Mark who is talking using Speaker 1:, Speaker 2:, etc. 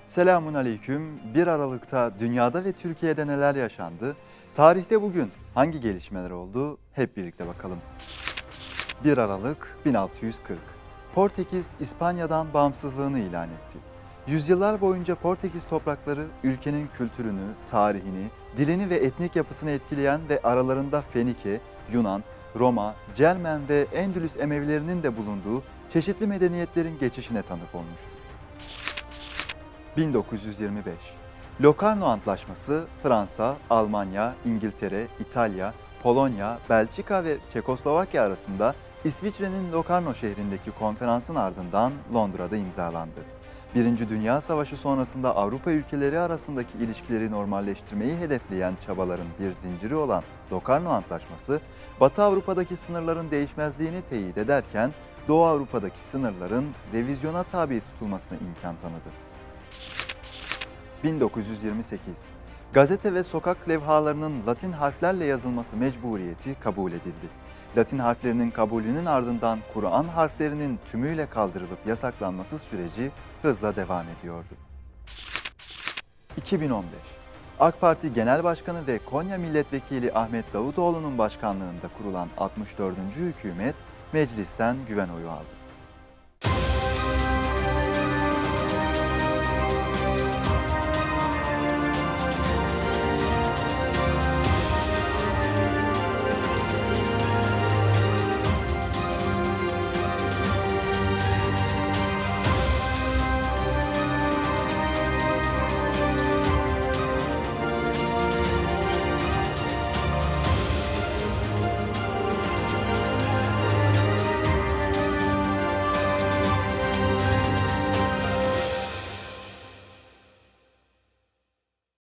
Speaker 1: Selamun aleyküm. 1 Aralık'ta dünyada ve Türkiye'de neler yaşandı? Tarihte bugün hangi gelişmeler oldu? Hep birlikte bakalım. 1 Aralık 1640. Portekiz İspanya'dan bağımsızlığını ilan etti. Yüzyıllar boyunca Portekiz toprakları ülkenin kültürünü, tarihini, dilini ve etnik yapısını etkileyen ve aralarında Fenike, Yunan, Roma, Cermen ve Endülüs Emevilerinin de bulunduğu çeşitli medeniyetlerin geçişine tanık olmuştur. 1925. Locarno Antlaşması Fransa, Almanya, İngiltere, İtalya, Polonya, Belçika ve Çekoslovakya arasında İsviçre'nin Locarno şehrindeki konferansın ardından Londra'da imzalandı. Birinci Dünya Savaşı sonrasında Avrupa ülkeleri arasındaki ilişkileri normalleştirmeyi hedefleyen çabaların bir zinciri olan Locarno Antlaşması, Batı Avrupa'daki sınırların değişmezliğini teyit ederken Doğu Avrupa'daki sınırların revizyona tabi tutulmasına imkan tanıdı. 1928. Gazete ve sokak levhalarının Latin harflerle yazılması mecburiyeti kabul edildi. Latin harflerinin kabulünün ardından Kur'an harflerinin tümüyle kaldırılıp yasaklanması süreci hızla devam ediyordu. 2015. AK Parti Genel Başkanı ve Konya Milletvekili Ahmet Davutoğlu'nun başkanlığında kurulan 64. hükümet meclisten güven oyu aldı.